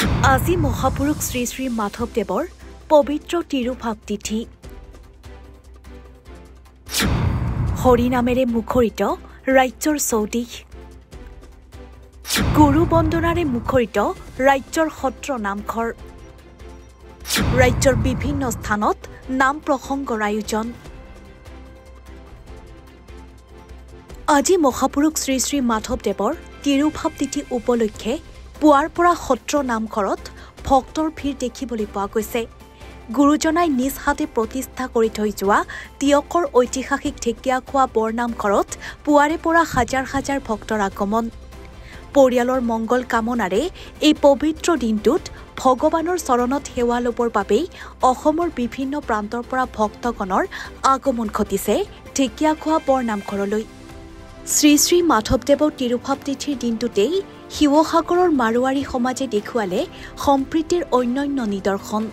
আজি মহাপুৰুষ শ্ৰী শ্ৰী মাধৱদেৱৰ পবিত্ৰ তিৰুভাৱ তিথি। হৰিনামেৰে মুখৰিত ৰাজ্যৰ চৌদিশ, গুৰু বন্দনাৰে মুখৰিত ৰাজ্যৰ সত্ৰ নামঘৰ, ৰাজ্যৰ বিভিন্ন স্থানত নাম প্ৰসংগৰ আয়োজন। আজি মহাপুৰুষ শ্ৰী শ্ৰী মাধৱদেৱৰ তিৰুভাৱ তিথি উপলক্ষে পুৱাৰ পৰা সত্ৰ নামঘৰত ভক্তৰ ভিৰ দেখিবলৈ পোৱা গৈছে। গুৰুজনাই নিজ হাতে প্ৰতিষ্ঠা কৰি থৈ যোৱা তিয়কৰ ঐতিহাসিক ঢেকীয়াখোৱা বৰনামঘৰত পুৱাৰে পৰা হাজাৰ হাজাৰ ভক্তৰ আগমন। পৰিয়ালৰ মংগল কামনাৰে এই পবিত্ৰ দিনটোত ভগৱানৰ চৰণত সেৱা ল'বৰ বাবেই অসমৰ বিভিন্ন প্ৰান্তৰ পৰা ভক্তগণৰ আগমন ঘটিছে ঢেকীয়াখোৱা বৰনামঘৰলৈ। শ্ৰী শ্ৰী মাধৱদেৱৰ তিৰুভাৱ তিথিৰ দিনটোতেই শিৱসাগৰৰ মাৰোৱাৰী সমাজে দেখুৱালে সম্প্ৰীতিৰ অন্যান্য নিদৰ্শন।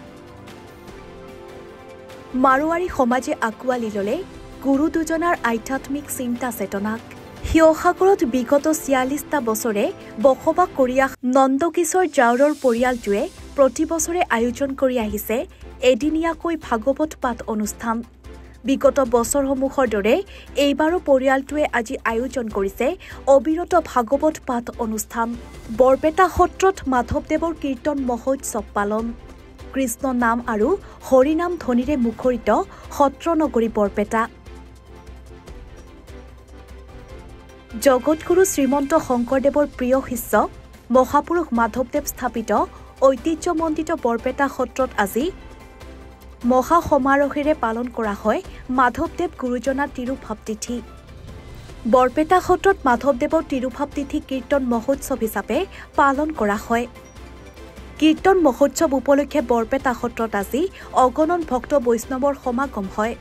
মাৰোৱাৰী সমাজে আঁকোৱালি ল'লে গুৰু দুজনাৰ আধ্যাত্মিক চিন্তা চেতনাক। শিৱসাগৰত বিগত ৪৬টা বছৰে বসবাস কৰি নন্দকিশোৰ জাউৰৰ পৰিয়ালটোৱে প্ৰতি বছৰে আয়োজন কৰি আহিছে এদিনীয়াকৈ ভাগৱত পাঠ অনুষ্ঠান। বিগত বছৰসমূহৰ দৰে এইবাৰো পৰিয়ালটোৱে আজি আয়োজন কৰিছে অবিৰত ভাগৱত পাঠ অনুষ্ঠান। বৰপেটা সত্ৰত মাধৱদেৱৰ কীৰ্তন মহোৎসৱ পালন। কৃষ্ণ নাম আৰু হৰিনাম ধ্বনিৰে মুখৰিত সত্ৰ নগৰী বৰপেটা। জগতগুৰু শ্ৰীমন্ত শংকৰদেৱৰ প্ৰিয় শিষ্য মহাপুৰুষ মাধৱদেৱ স্থাপিত ঐতিহ্যমণ্ডিত বৰপেটা সত্ৰত আজি মহা সমাৰোহেৰে পালন কৰা হয় মাধৱদেৱ গুৰুজনাৰ তিৰুভাৱ তিথি। বৰপেটা সত্ৰত মাধৱদেৱৰ তিৰুভাৱ তিথি কীৰ্তন মহোৎসৱ হিচাপে পালন কৰা হয়। কীৰ্তন মহোৎসৱ উপলক্ষে বৰপেটা সত্ৰত আজি অগণন ভক্ত বৈষ্ণৱৰ সমাগম হয়।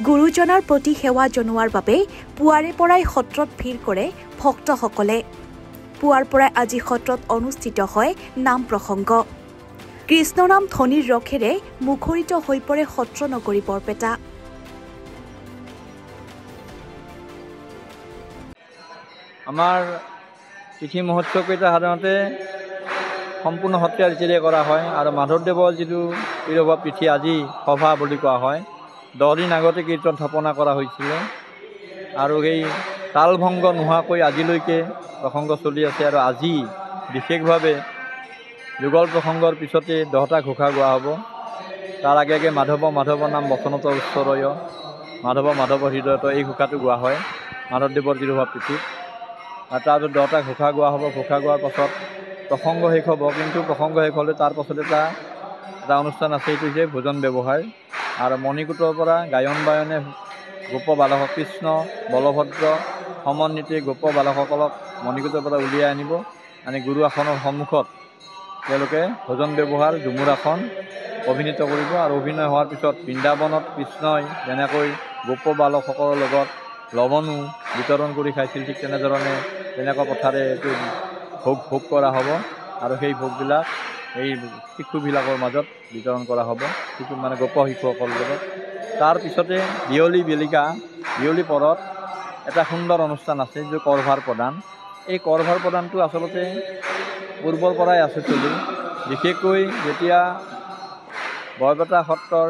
গুৰুজনাৰ প্ৰতি সেৱা জনোৱাৰ বাবে পুৱাৰে পৰাই সত্ৰত ভিৰ কৰে ভক্তসকলে। পুৱাৰ পৰাই আজি সত্ৰত অনুষ্ঠিত হয় নাম প্ৰসংগ। কৃষ্ণনাম ধ্বনিৰ ৰসেৰে মুখৰিত হৈ পৰে সত্ৰ নগৰী বৰপেটা। আমাৰ তিথি মহোৎসৱকেইটা সাধাৰণতে সম্পূৰ্ণ সত্ৰীয়া ৰীতিৰে কৰা হয় আৰু মাধৱদেৱৰ যিটো তিৰুভাৱ তিথি আজি সভা বুলি কোৱা হয়, 10 দিন আগতে কীৰ্তন স্থাপনা কৰা হৈছিলে আৰু সেই তালভংগ নোহোৱাকৈ আজিলৈকে প্ৰসংগ চলি আছে। আৰু আজি বিশেষভাৱে যুগল প্ৰসংগৰ পিছতে 10টা ঘোষা গোৱা হ'ব। তাৰ আগে আগে মাধৱ মাধৱ নাম বচনত উচ্চৰয়, মাধৱ মাধৱ হৃদয়ত, এই ঘোষাটো গোৱা হয় মাধৱদেৱৰ তিৰুভাৱ তিথিত। আৰু তাৰপিছত 10টা ঘোষা গোৱা হ'ব। ঘোষা গোৱাৰ পাছত প্ৰসংগ শেষ হ'ব। কিন্তু প্ৰসংগ শেষ হ'লে তাৰ পাছত এটা অনুষ্ঠান আছে, এইটো হৈছে ভোজন ব্যৱহাৰ। আৰু মণিকূটৰ পৰা গায়ন বায়নে গোপ বালক কৃষ্ণ বলভদ্ৰ সমন্বিতে গোপ বালকসকলক মণিকূটৰ পৰা উলিয়াই আনিব। আনি গুৰু আসনৰ সন্মুখত তেওঁলোকে ভোজন ব্যৱহাৰ ঝুমুৰ আসন অভিনীত কৰিব। আৰু অভিনয় হোৱাৰ পিছত বৃন্দাবনত কৃষ্ণই যেনেকৈ গোপ বালকসকলৰ লগত লৱণো বিতৰণ কৰি খাইছিল, ঠিক তেনেধৰণে তেনেকুৱা কথাৰে এইটো ভোগ কৰা হ'ব। আৰু সেই ভোগবিলাক এই শিশুবিলাকৰ মাজত বিতৰণ কৰা হ'ব, মানে গোপ শিশুসকলৰ লগত। তাৰপিছতে বিয়লি পৰত এটা সুন্দৰ অনুষ্ঠান আছে, যিটো কৰভাৰ প্ৰদান। এই কৰভাৰ প্ৰদানটো আচলতে পূৰ্বৰ পৰাই আছে চলি। বিশেষকৈ যেতিয়া বৰপেটা সত্ৰৰ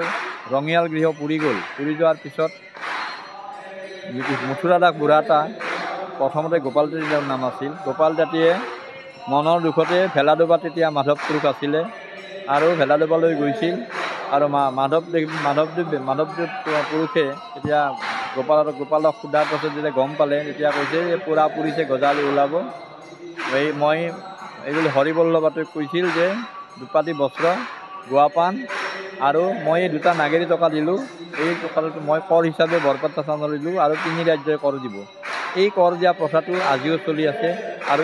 ৰঙিয়াল গৃহ পুৰি যোৱাৰ পিছত মথুৰা দাস বুঢ়া এটা, প্ৰথমতে গোপাল দাতিৰ নাম আছিল, গোপাল দাতিয়ে মনৰ দুখতে ভেলাডোবাত তেতিয়া মাধৱ পুৰুষ আছিলে আৰু ভেলাডোবালৈ গৈছিল। আৰু মাধৱদেৱ পুৰুষে তেতিয়া গোপালক সোধাৰ পাছত যেতিয়া গম পালে, তেতিয়া কৈছে যে পুৰা পুৰিছে গজালি ওলাব। মই এইবুলি হৰিবল্লভাতে কৈছিল যে দুপাটি বস্ত্ৰ গুৱাপান আৰু মই এই 2টা নাগেৰী টকা দিলোঁ, এই টকাটো মই কৰ হিচাপে বৰপেটা স্থানলৈ দিলোঁ আৰু 3 ৰাজ্যই কৰ দিব। এই কৰ দিয়া প্ৰথাটো আজিও চলি আছে। আৰু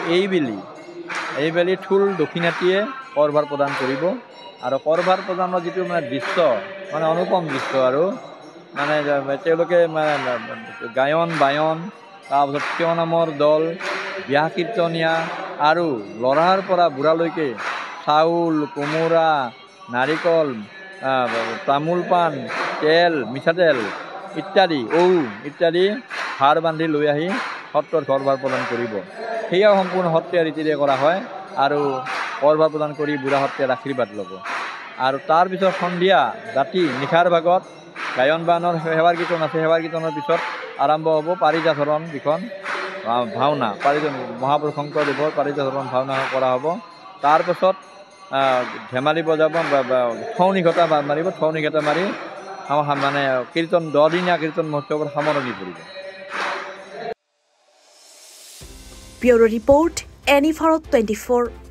এইবেলি থোল দক্ষিণাতীয়ে কৰভাৰ প্ৰদান কৰিব। আৰু কৰভাৰ প্ৰদানৰ যিটো দৃশ্য, অনুপম দৃশ্য। আৰু তেওঁলোকে গায়ন বায়ন, তাৰপিছত থিয় নামৰ দল, ব্যাস কীৰ্তনীয়া আৰু ল'ৰাৰ পৰা বুঢ়ালৈকে চাউল, কোমোৰা, নাৰিকল, তামোল পাণ, তেল, মিঠাতেল ইত্যাদি ভাৰ বান্ধি লৈ আহি সত্ৰত কৰভাৰ প্ৰদান কৰিব। সেয়াও সম্পূৰ্ণ সত্ৰীয়া ৰীতিৰে কৰা হয়। আৰু কৰভাৰ প্ৰদান কৰি বুঢ়া সত্ৰীয়াৰ আশীৰ্বাদ ল'ব আৰু তাৰপিছত সন্ধিয়া ৰাতি নিশাৰ ভাগত গায়ন বায়নৰ সেৱাৰ কীৰ্তন আছে সেৱাৰ কীৰ্তনৰ পিছত আৰম্ভ হ'ব পাৰিজাতহৰণ যিখন ভাওনা মহাপুৰুষ শংকৰদেৱৰ পাৰিজাতহৰণ ভাওনা কৰা হ'ব তাৰপাছত ধেমালি বজাব থৌনি ঘটা মাৰিব থৌনি ঘটা মাৰি মানে কীৰ্তন 10 দিনীয়া কীৰ্তন মহোৎসৱৰ সামৰণি পৰিব ব্যুৰো ৰিপৰ্ট এনি ভাৰত 24